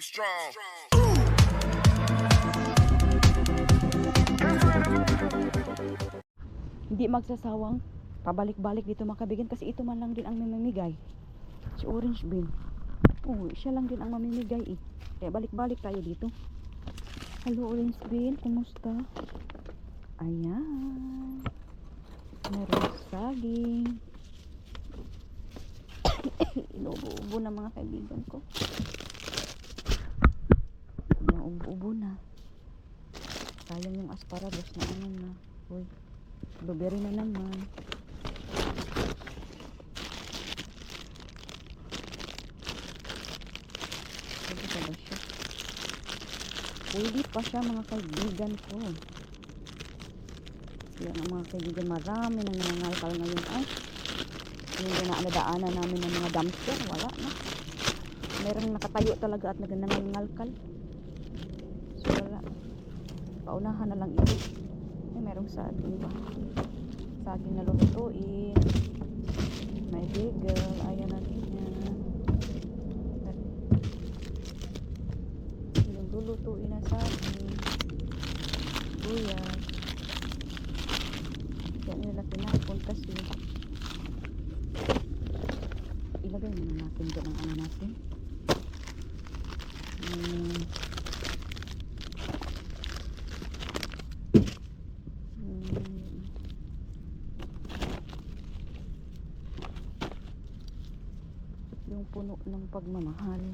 strong. Hindi magsasawang pabalik-balik dito mga kaibigan kasi ito man lang din ang mamimigay. Si Orange Bean. Oh, siya lang din ang mamimigay eh. Kaya balik-balik tayo dito. Hello Orange Bean, kumusta? Ayan. Meron saging. Inuubo-ubo na mga kaibigan ko. Inuubo-ubo na. Sayang yung asparagus na ano na. Uy, blueberry na naman. Pwede pa ba siya? Pwede pa siya mga kaibigan ko. Yan ang mga kaibigan, marami nang nangangalkal ngayon. Ay, yung nadaanan namin ng mga dumpster, wala na. Merong nakatayo talaga at nangangalkal. So wala. Paunahan na lang ito. Ay, merong saging ba? Saging na lulutuin. May bagel. Ayan natin yan. Yung lulutuin na saging. Buyas. Yan nila pinapon kasi ilagay muna natin dyan ang ano natin. Yung puno ng pagmamahal.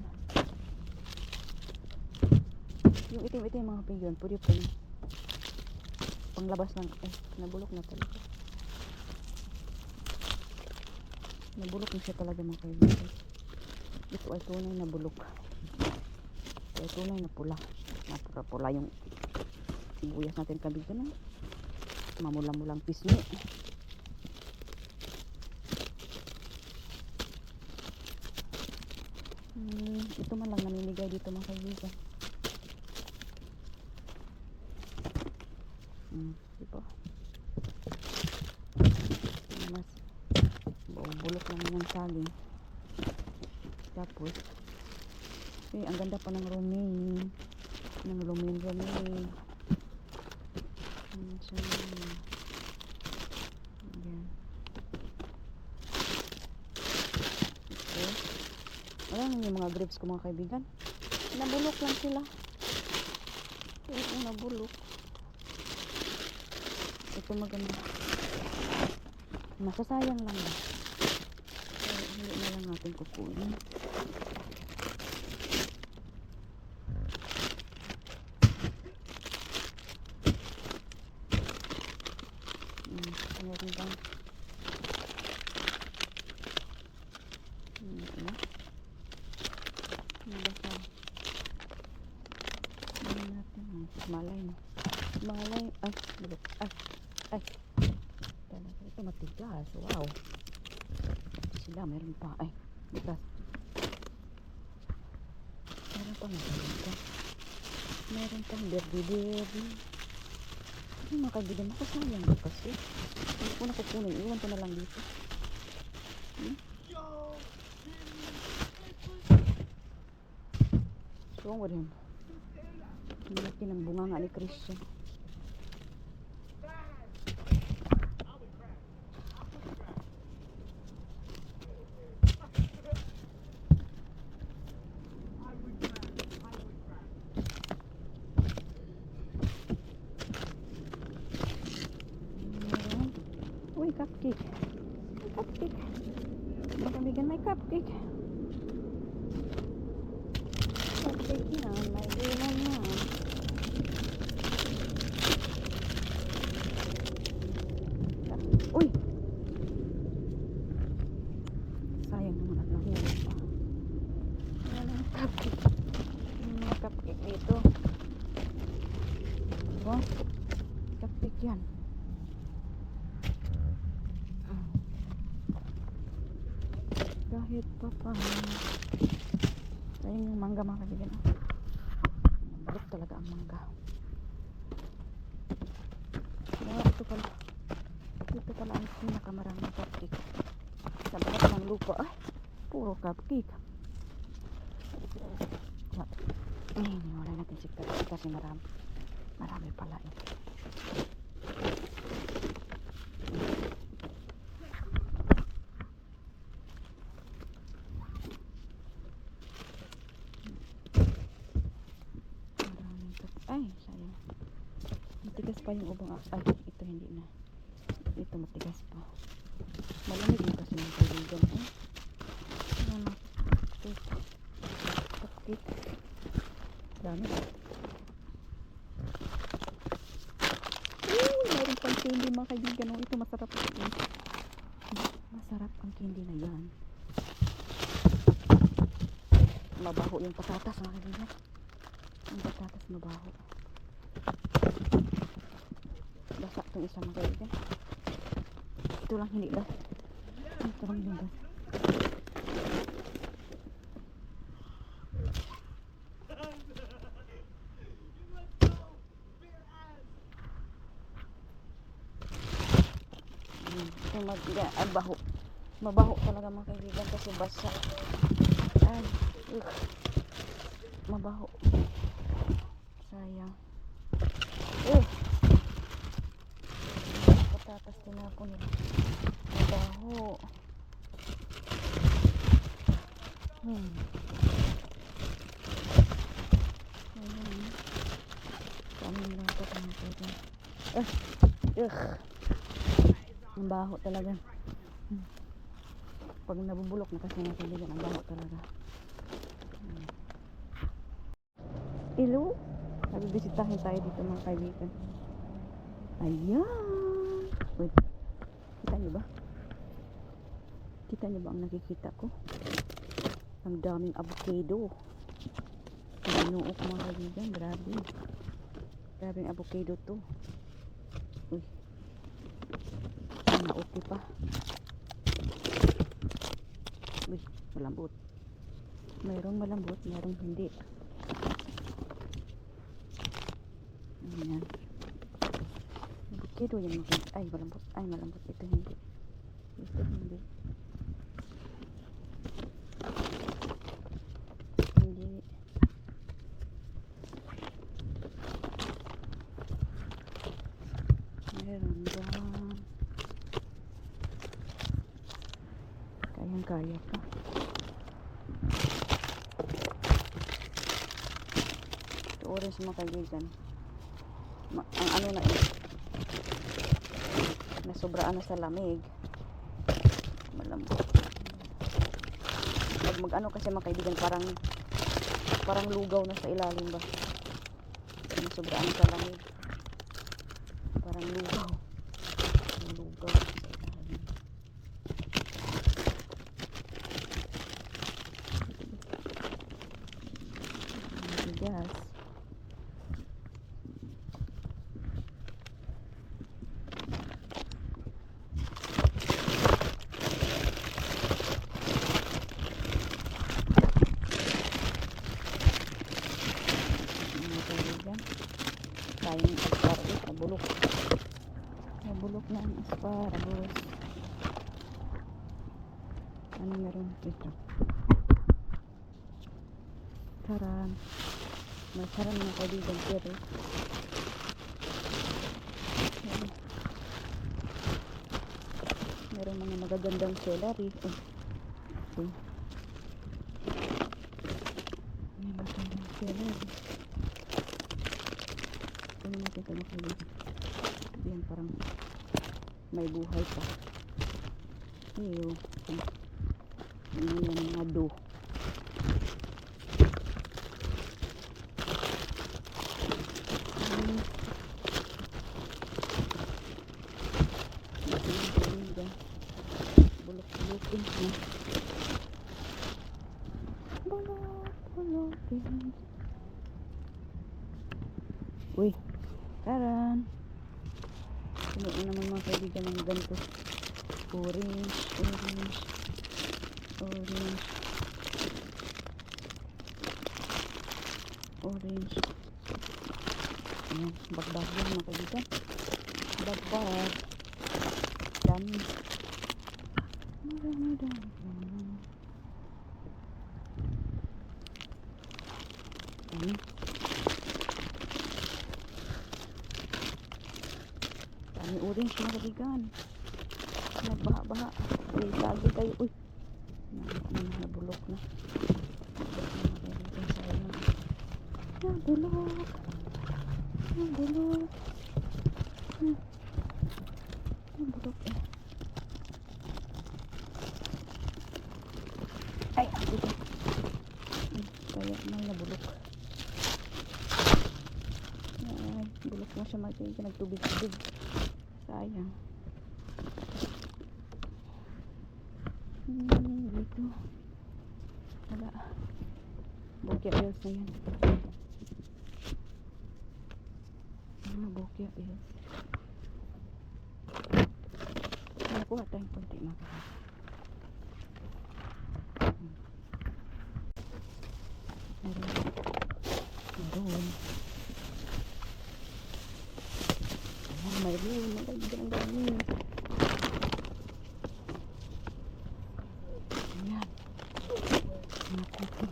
Yung itim-itim mga pigyon, pwede po panglabas ng nabulok na talaga. Nabulok na siya talaga mga kaibigan. Ito ay tunay na bulok. Ito ay tunay na pula. Napaka-pula yung sibuyas natin kaibigan. Mamula-mulang pisngi. Ito man lang namimigay dito mga kaibigan. Diba? Mas bulok lang yung saging. Tapos ang ganda pa ng romaine. Ng romaine. So, ayan. Okay. Wala na yung mga grapes ko mga kaibigan. Nabulok lang sila. Ito nabulok. Ito maganda. Masasayang lang ba? So, hindi na lang natin kukunin. Meron bang malay na. Malay. Ay, bulok. Ay. Talaga ito matigas. Wow. Sila meron pa. Ay, bigas. Meron pa matigas. Meron pang berdi-berdi. Ay, mga kaibigan, makasayang ba kasi? Hindi ko nakukunin. Iwan ko na lang dito. What's wrong with him? Malaki ng bunga nga ni Christian. Uy, cupcake. Cupcake. Magamigan may cupcake. Cupcake yan. May ilan na. Uy! Sayang naman at nahulog pa. Ayan ang cupcake. Yung mga cupcake dito. Diba? Cupcake yan. Kahit pa pa. Sayang yung mangga mga kaibigan. Bulok talaga ang mangga. Ito pala ang pinakamaraming cupcake sa balat ng lupa. Ay, puro cupcake. Ay, wala natin si Percy kasi marami pala eh. Ay, sayang. Matigas pa yung ubang. Ay, ito hindi na. Ito matigas pa. Malamig na kasi ng kaibigan. Ay, ano, cupcake. Dami. Mayroon pang candy mga kaibigan. Oh, ito masarap. Masarap ang candy na yan. Mabaho yung patatas mga kaibigan. Yung patatas mabaho. Basa itong isa mga kaibigan. Ito lang hindi ba? Ito lang hindi ba? Ito baho. Mabaho talaga mga kaibigan kasi basa. Ay, mabaho. Sayang. Patatas tinapon nila. Mabaho. Kami lang ito mga kaibigan. Ang baho talaga. Pag nabubulok na kasi mga kaibigan, ang baho talaga. Hello? Nagbibisitahin tayo dito mga kaibigan. Ayan. Wait. Kita nyo ba? Kita nyo ba ang nakikita ko? Ang daming avocado. Pinuok mga kaibigan. Grabe. Grabing avocado to. Uy. Okay pa. Uy, malambot. Mayroong malambot, mayroong hindi. Ayan. Avocado yan mga. Ay, malambot. Ay, malambot. Ito hindi. Ito hindi. Hindi. Meron dyan. Kayang-kaya pa. Ito orange mga kaibigan. Ang ano na eh. Nasobraan na sa lamig. Malambot. Pag mag-ano kasi mga kaibigan, parang lugaw na sa ilalim ba. Nasobraan na sa lamig. Parang lugaw. Lugaw sa ilalim. Yes. Tayong asparagus, nabulok. Nabulok na ang asparagus. Ano meron dito? Taran. May taran na kaibigan pero meron mga magagandang celery. Okay. May magagandang celery. Ano natin ito nakalimutan? Yan parang may buhay pa. Ew. Ano yan mga do. Bulok-bulokin na. Bulok-bulokin. Uy, taran. Puno naman mga kaibigan ng ganito. Orange, orange, orange, orange. Ayan, bagbag yan mga kaibigan. Bagbag. Dami. Dami. Dami orange na kabigan. Nagbaha-baha. Lagi kayo. Uy. Nabulok na. Nabulok. Nabulok. Nabulok eh. Ay, dito. Kaya may nabulok. Ay, bulok mo siya magiging nagtubig-tubig. Sayang. Dito. Wala. Bokya Hills na yan. Bokya Hills. Nakuha tayong konti mga meron. Mayroon. Magaganda ang dami. Ayan. Mga puti.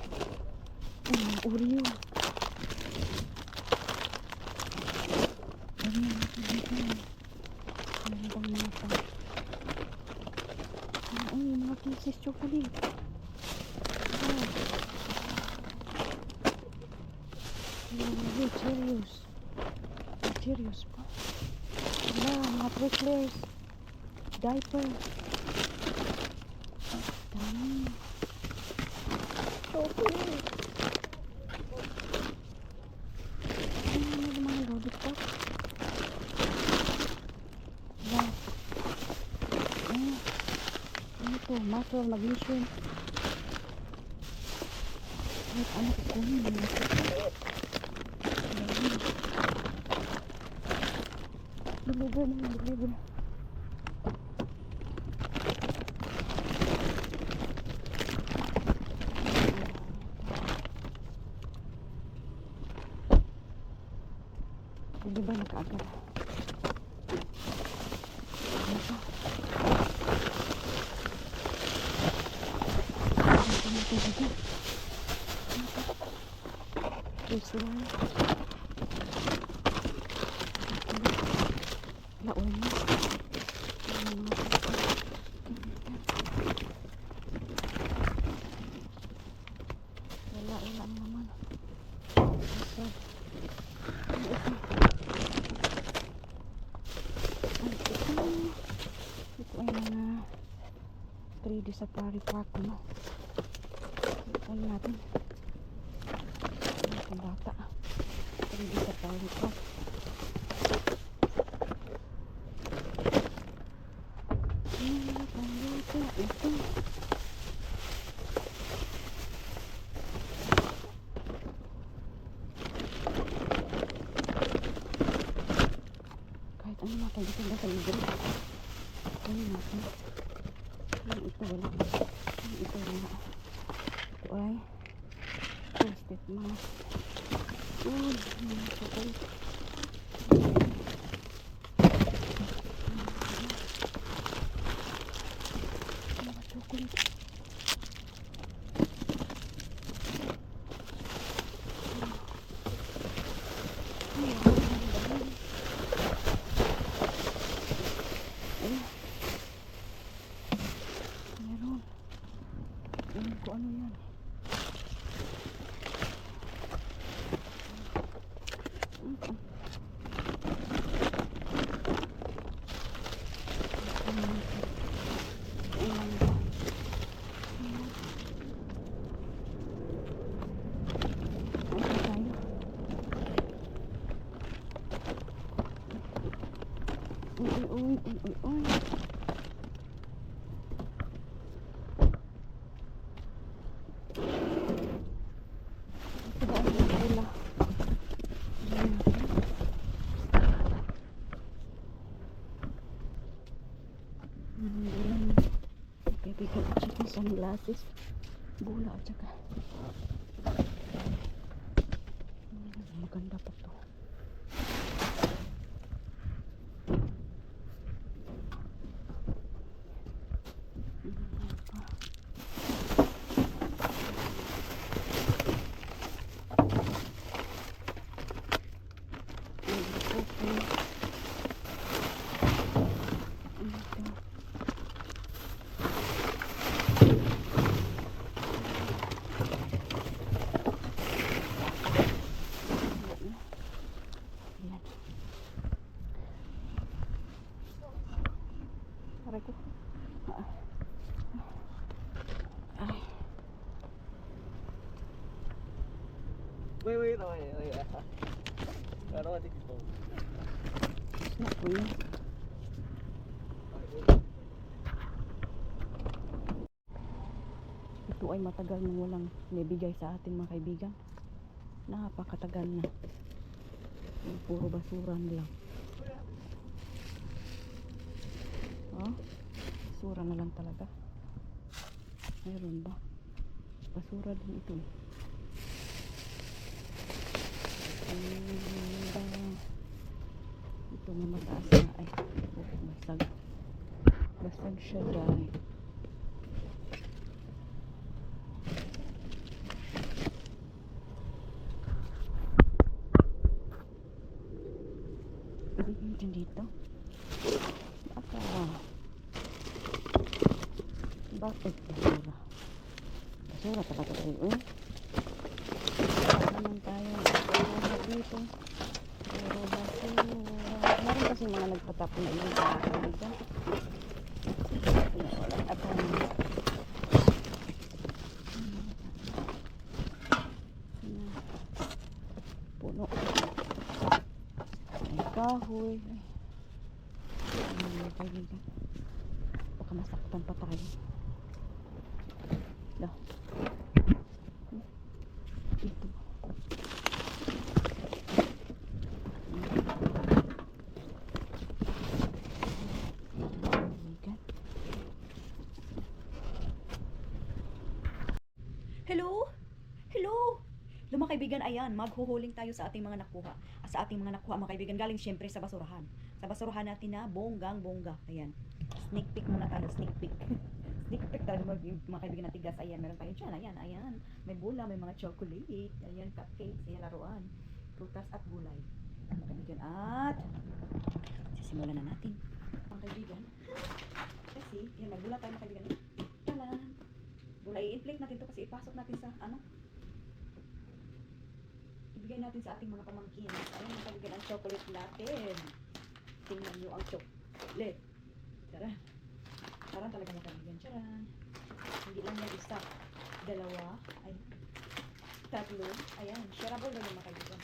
Mga Oreo. Ayan. Meron pang mga pa. Ay, mga kisses chocolate. Ayan. Ayan, Cheerios. Cheerios pa. Wala, mga Twizzlers. Diaper. Dami. Chocolate. Ano mga lollipop? Wala. Ano to? Muscle, magnesium. Wait, ano ko kunin? Deliver na, deliver. Hindi ba nakaagad? Laon mo. Wala naman. Ito ay mga 3D safari park, no? Ito natin. Ang bata. 3D safari park. Ito. Kahit ano natin dito na sa libre. Ano natin? Ito wala. Ito wala. Ito ay Post-it mask. Mga chocolate. Mga chocolate. Meron. Alam ko ano yan. Uy. Bigyan at saka sunglasses. Bula at saka maganda pa to. Ayan. Aray ko. Ay. Wait, Pero adik ito. Naku yun. Ito ay matagal nang walang nibigay sa atin mga kaibigan. Napakatagal na. Puro basuran lang. Oh, basura na lang talaga. Mayroon ba? Basura din ito. Ito nga mataas na ay basag. Basag siya dahil. Dito. Bakit basura? Basura talaga tayo. Naman tayo. Basura dito. Puro basura. Meron kasi mga nagpatapon na yun sa akin dito. Walang atang. Puno. Ay kahoy. Kaibigan. Baka masaktan pa tayo. Dah. Ito. Hello? Hello? Mga kaibigan, ayan, maghuhuling tayo sa ating mga nakuha. Sa ating mga nakuha, mga kaibigan, galing syempre sa basurahan. Sa basurahan natin na bonggang-bongga. Ayan. Sneak peek muna tayo, sneak peek. Sneak peek tayo, mga kaibigan na tigas. Ayan, meron tayo dyan. Ayan, ayan. May bula, may mga chocolate. Ayan, cupcakes. Ayan, laruan. Prutas at gulay. Mga kaibigan, at sisimulan na natin. Mga kaibigan, kasi, ayan, may bula tayo, mga kaibigan. Talan. Bula, i-inflate natin to kasi ipasok natin sa, ibigay natin sa ating mga pamangkin. Ayun, mga kaibigan, ang chocolate natin. Tingnan nyo ang chocolate. Tara. Tara talaga mga kaibigan. Tara. Hindi lang yan isa. Dalawa. Ay. Tatlo. Ayan. Shareable na yung mga kaibigan.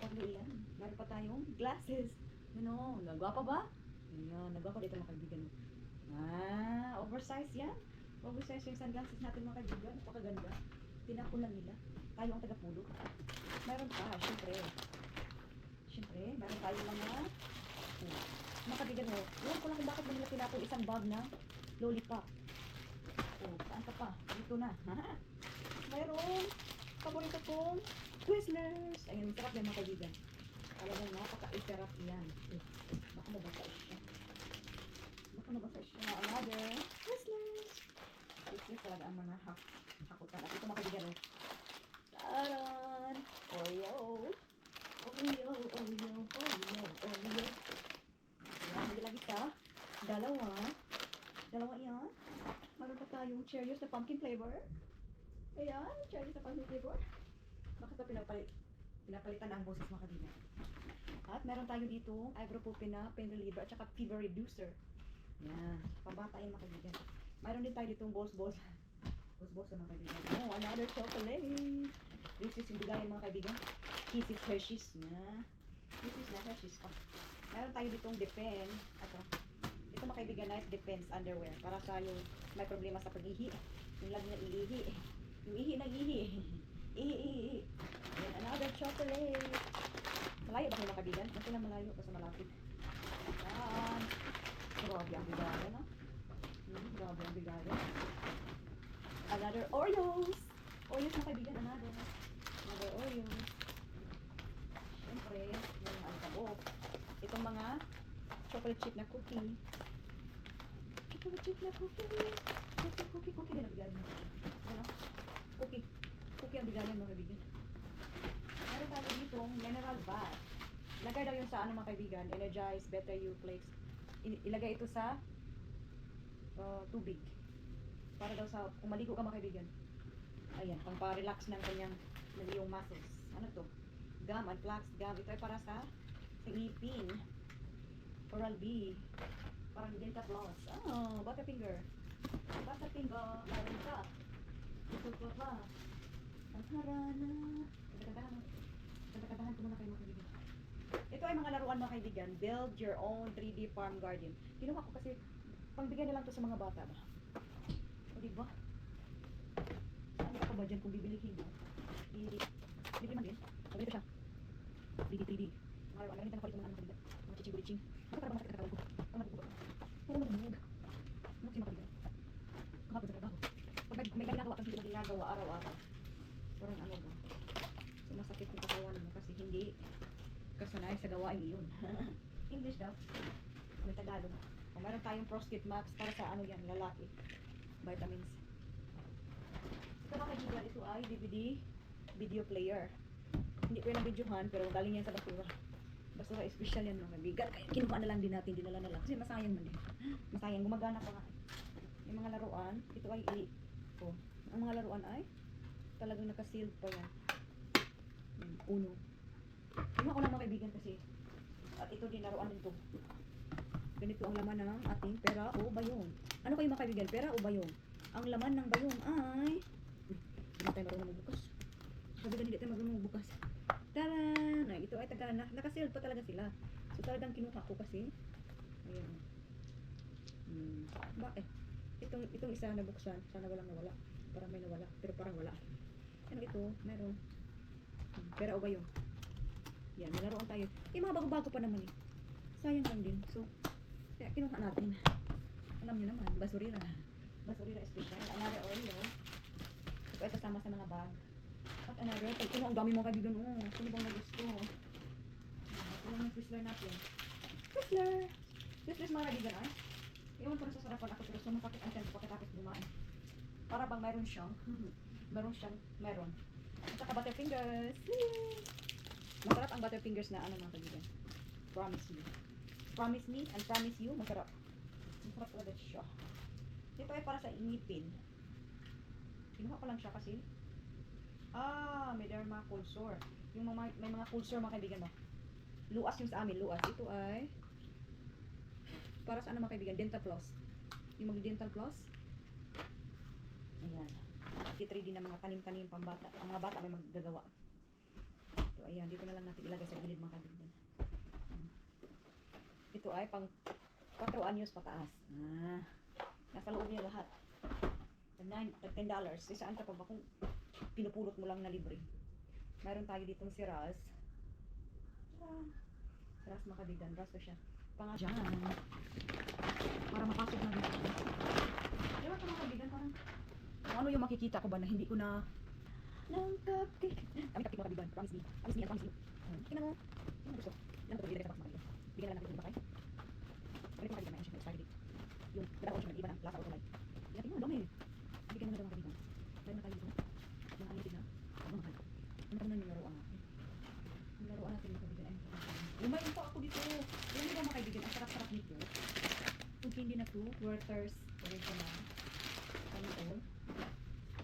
Tatlo iyan. Meron pa tayong glasses. Ano? Nagwapa ba? Ayan. Nagwapa dito mga kaibigan. Oversize yan. Oversize yung sunglasses natin mga kaibigan. Napakaganda. Tinakulan nila. Tayo ang tagapulo. Meron pa, syempre. Syempre, meron tayo mga kaibigan mo. Ewan ko lang kung bakit nila tinapon isang bag na lollipop. Saan ka pa? Dito na. Mayroon. Paborito kong Twizzlers. Ayun, sarap yan mga kaibigan. Talagang napaka-sarap yan. Baka nabasa siya. Another Twizzlers. Twizzlers talaga ang mga hakutan. At ito mga kaibigan. Taran! Oreo! Ayan, hindi lagi ka. Dalawa yan. Meron pa tayong Cheerios na pumpkin flavor. Ayan, Cheerios na pumpkin flavor. Bakit pa pinapalitan na ang boses mga kaibigan? At meron tayo dito ibuprofen na pain reliever at saka fever reducer. Yan, pambata yan mga kaibigan. Meron din tayo ditong balls na mga kaibigan. Oh, another chocolate. This is yung bigayan mga kaibigan. Kisses Hershey's na. Kisses na Hershey's pa. Meron tayo ditong Depend. Ito mga kaibigan, nice Depends underwear. Para sa yung may problema sa pag-ihi. Yung lagi na iihi. Yung ihi na ihi. Ihi. Yan, another chocolate. Malayo ba kayo mga kaibigan? Kasi na malayo kasi malapit. Yan. Grabe ang bigayan, ha? Grabe ang bigayan. Another Oreos. Oreos mga kaibigan, another Oreos. Siyempre, yung alkabok. Itong mga chocolate chip na cookie. Chocolate chip na cookie. Cookie din ang bigayan. Ano? Cookie. Cookie ang bigayan mga kaibigan. Meron tayo ditong mineral bath. Lagay daw yung sa ano mga kaibigan, Energize, Better You Place. Ilagay ito sa tubig. Para daw sa, kung maligo ka mga kaibigan. Ayan, pang pa-relax ng kanyang yung muscles. Ano to? Gum and flax gum. Ito ay para sa ngipin. Oral B. Parang dental floss. Oh, butterfinger. Butterfinger. Meron ka. Ito pa ba? Ang harana. Kanta-kantahan ko muna kayo mga kaibigan. Ito ay mga laruan mga kaibigan. Build your own 3D farm garden. Kinuha ko kasi pangbigay na lang to sa mga bata ba? O diba? Saan ka ba dyan kung bibilihin mo? Libre man din. Sabi ito siya. 3D. Mga laruan. Ganito na palit mo na mga kaibigan. Mga chiching-buliching. Ito para masakit na katawan ko. Ang matubog. Puro malamig. Ano kasi mga kaibigan? Kahapon sa trabaho. Pag may ginagawa kang hindi mo ginagawa araw-araw. Parang ano ba? So masakit yung katawan mo kasi hindi kasanay sa gawain iyon. English daw. May Tagalog. Kung meron tayong Prostate Max para sa ano yan, lalaki. Vitamins. Ito mga kaibigan, ito ay DVD video player. Hindi ko yung videohan pero galing yan sa basura. Basura special yan mga kaibigan. Kaya kinuha na lang din natin, dinala na lang. Kasi masayang man din. Masayang, gumagana pa nga. Yung mga laruan, ito ay ang mga laruan ay talagang naka-sealed pa yan. Uno. Kinuha ko lang mga kaibigan kasi at ito din laruan nito. Ganito ang laman ng ating pera o bayong. Ano kayo mga kaibigan? Pera o bayong? Ang laman ng bayong ay hindi tayo marunong magbukas. Kaibigan, hindi tayo marunong magbukas. Taran! Ay, ito ay naka-sealed pa talaga sila. So talagang kinuha ko kasi ayan. Bakit? Itong isa nabuksan. Sana walang nawala. Parang may nawala. Pero parang wala. Ano ito? Meron. Pera o bayong? Yan, may laruan tayo. Yung mga bago-bago pa naman eh. Sayang lang din. So, kaya kinuha natin. Alam niyo naman, basurira. Basurira special. Another oil, no? Ito ay kasama sa mga bag. At another, ito ang dami mga kaibigan. Sino bang nagusto? Ito lang yung Twizzler natin. Twizzler! Twizzler mga kaibigan ay. Iwan ko na sa sarapan ako pero sumasakit ang tiyan ko pagkatapos dumaan. Para bang meron siyang, meron. At saka butterfingers. Masarap ang butterfingers na ano mga kaibigan. Promise me. Promise me and promise you, masarap. Masarap talaga siya. Ito ay para sa ngipin. Kinuha ko lang siya kasi may derma cold sore. Yung may mga cold sore mga kaibigan mo. Luas yung sa amin, luas. Ito ay para sa ano mga kaibigan, dental floss. Yung mag-dental floss. Ayan. 3D na mga tanim-tanim pambata. Ang mga bata may magagawa. So, ayan, dito na lang natin ilagay sa gilid mga kaibigan. Ito ay pang 4 anyos pataas. Nasa loob niya lahat. $10. Saan ka pa ba kung pinupulot mo lang na libre? Meron tayo ditong si Raz. Raz mga kaibigan. Raz ko siya. Panga dyan. Para mapasok na dito. Diba ito mga kaibigan? Parang kung ano yung makikita ko ba na hindi ko na ng cupcake. Kami cupcake mga kaibigan. Promise me. Promise me and promise you. Tingnan mo. Yung gusto. Yan ito ilagay sa box mga kaibigan. Bigyan na lang natin yung bakay. Ganito mga kaibigan. Mayroon siya expiry date. Yung dala original. Iba na. Lasa o tulay. Yan tingnan. Dami. Bigyan na lang mga kaibigan. Dahil na tayo dito. Yung alitin na. Ano mahal. Ano pa naman yung laruan natin. Yung laruan natin mga kaibigan. Umayin pa ako dito. Yan yung mga kaibigan. Ang sarap-sarap nito. Kung hindi na to. Werther's original. Ano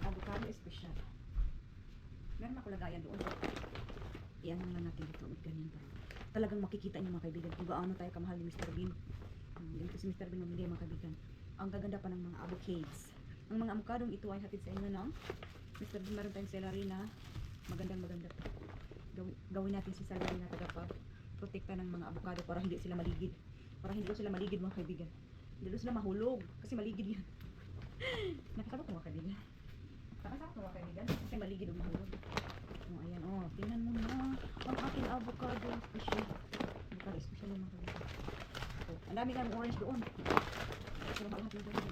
avocado special. Meron ako lagayan doon. Iyan lang natin dito. Ganyan pa. Talagang makikita niyo mga kaibigan kung gaano tayo kamahal ni Mr. Bean. Ganito si Mr. Bean mamili mga kaibigan. Ang gaganda pa ng mga avocados. Ang mga avocadong ito ay hatid sa inyo ng Mr. Bean. Meron tayong celery na magandang-maganda. Gawin natin si celery na tagapag-protekta ng mga avocado para hindi sila maligid. Para hindi sila maligid mga kaibigan. Hindi sila mahulog kasi maligid yan. Nakasabot mo mga kaibigan. Nakasabot mo mga kaibigan kasi maligid o mahulog. Ayan, tingnan mo na ang aking avocado special. Avocado special yung mga kaibigan. Ang dami nga orange doon. Pero malahat yung doon.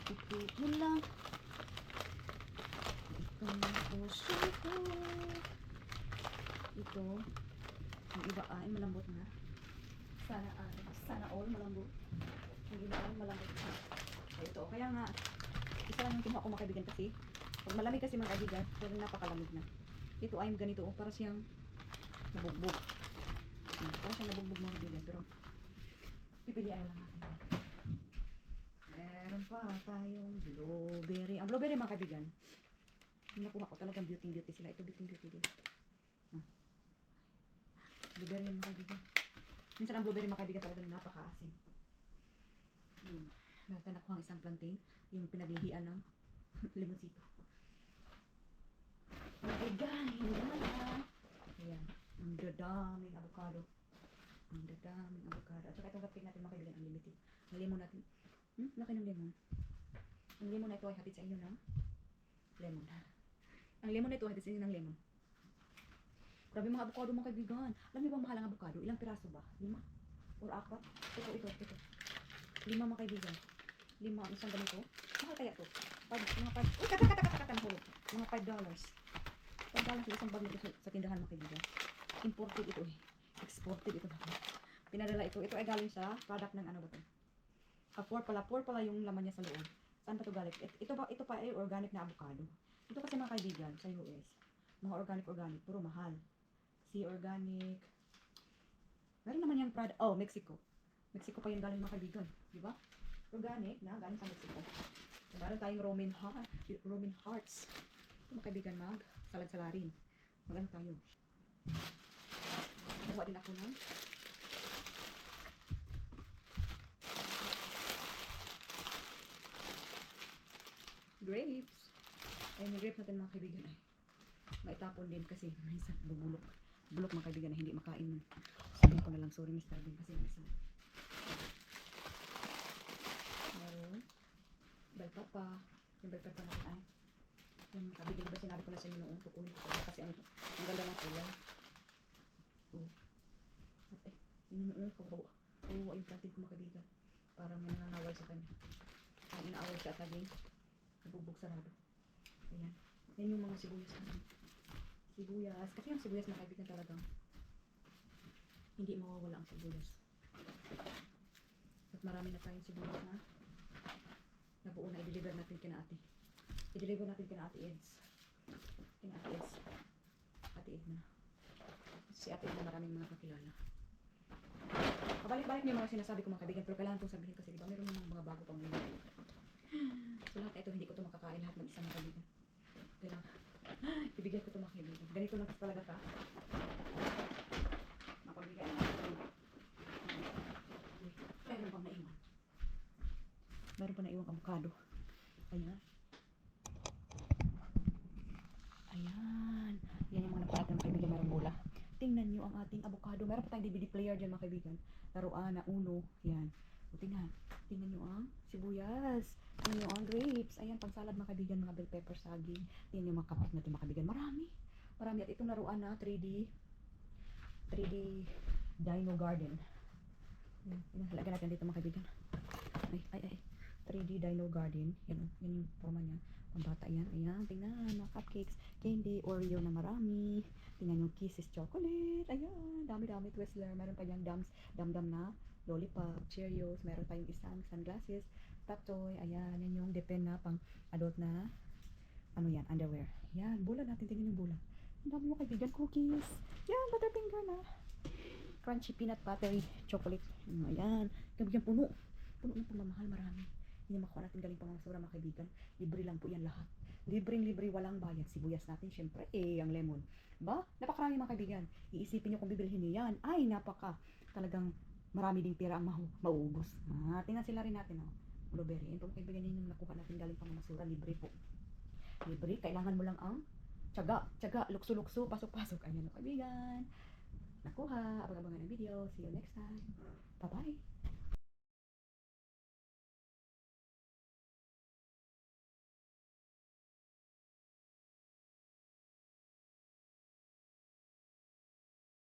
Ito mula. Ito ang iba ay malambot na. Sana all malambot. Yung iba ay malambot na. Ito, kaya nga isa lang yung kinuha ko mga kaibigan kasi pag malamig kasi mga kaibigan, talagang napakalamig na. Ito ay ganito, oh, para siyang nabugbog. Para siyang nabugbog mga kaibigan, pero pipilian lang natin. Meron pa tayong blueberry. Ang blueberry mga kaibigan, nakuha ko talagang beauty sila. Ito beauty din. Blueberry mga kaibigan. Minsan ang blueberry mga kaibigan talagang napaka-asim. Meron nakuha ang isang plantain, yung pinaghihian ng limonsito. Mga kaibigan, ayan, ang dadaming avocado. At saka itong cupcake natin mga kaibigan, ang limited. Ang lemon natin, laki ng lemon. Ang lemon na ito ay hatid sa inyo ng lemon. Ang lemon na ito ay hatid sa inyo ng lemon. Grabe mga avocado mga kaibigan. Alam niyo bang mahal ang avocado? Ilang piraso ba? 5? Or 4? Ito. 5 mga kaibigan. 5 ang isang ganito. Mahal kaya ito? Uy, kata nahulog. Mga $5. $5 isang bag nito sa tindahan mga kaibigan. Imported ito eh. Exported ito ba? Pinadala ito. Ito ay galing sa product ng ano ba ito? Poor pala yung laman niya sa loob. Saan ba ito galing? Ito pa ay organic na avocado. Ito kasi mga kaibigan sa US. Mga organic, puro mahal. Sea organic. Meron naman yung product. Oh, Mexico. Mexico pa yung galing mga kaibigan. Di ba? Organic na galing sa Mexico. Meron tayong Roman hearts. Ito mga kaibigan, salad-salarin. Magano tayo. Nakuha din ako ng grapes. Ayun yung grapes natin mga kaibigan ay maitapon din kasi may isa bubulok. Bulok mga kaibigan na hindi makain. Sabihin ko na lang sorry Mr. Bean kasi may isa. Meron bell pepper. Yung bell pepper natin ay yung kaibigan ba sinabi ko na sa inyo noong tukunin ko kasi ang ganda ng kulay. Inuun ko yung plantin ko mga kaibigan. Parang may nanganaway sa kanya. Ang inaaway siya at laging nabugbog sarado. Ayan. Yan yung mga sibuyas natin. Sibuyas. Kasi yung sibuyas mga kaibigan talagang hindi mawawala ang sibuyas. At marami na tayong sibuyas na nabuo na i-deliver natin kina ate. I-deliver natin kina ate Eds. Kina ate Eds. Ate Ed na. Si ate Ed na maraming mga kakilala. Pabalik-balik niyo yung mga sinasabi ko mga kaibigan, pero kailangan itong sabihin kasi diba meron namang mga bago pang mga. So lahat ito hindi ko ito makakain lahat ng isang mga kaibigan. Kailangan ibigay ko ito mga kaibigan. Ganito lang talaga ka. Mapabigay na ito. Meron pang naiwan. Meron pang naiwang avocado. Ayan. Ayan. Yan yung mga napaat ng kaibigan merong bola. Tingnan nyo ang ating avocado. Meron pa tayong DVD player dyan mga kaibigan. Laruan na uno. Yan. O tingnan. Tingnan nyo ang sibuyas. Tingnan nyo ang grapes. Ayan, pang salad mga kaibigan. Mga bell pepper, saging. Tingnan nyo mga kapit natin mga kaibigan. Marami. At itong laruan na 3D Dino Garden. Yan. Lagyan natin dito mga kaibigan. Ay. 3D Dino Garden. Yan yung forma niya. Pambata yan. Ayan, tingnan. Mga cupcakes, candy, Oreo na marami. Tingnan yung Kisses chocolate. Ayan, dami-dami Twizzler. Meron pa yung dam-dam na lollipop, Cheerios. Meron pa yung isang sunglasses, top toy. Ayan, yan yung depend na pang adult na ano yan, underwear. Yan, bula natin. Tingnan yung bula. Ang dami mo kaibigan, cookies. Yan, butterfinger na. Crunchy peanut buttery chocolate. Ayan, kaibigan puno. Puno ng pagmamahal, marami. Hindi makuha natin galing pangasura mga kaibigan. Libre lang po yan lahat. Libre, walang bayad. Sibuyas natin, syempre, ang lemon. Ba? Napakarami mga kaibigan. Iisipin nyo kung bibilhin nyo yan. Ay, talagang marami ding pera ang mauubos. Tingnan sila rin natin, blueberry. Ito mga kaibigan yun yung nakuha natin galing pangasura. Libre po. Libre, kailangan mo lang ang tiyaga, lukso, pasok. Ayan mga kaibigan. Nakuha, abang-abangan ng video. See you next time. Bye-bye.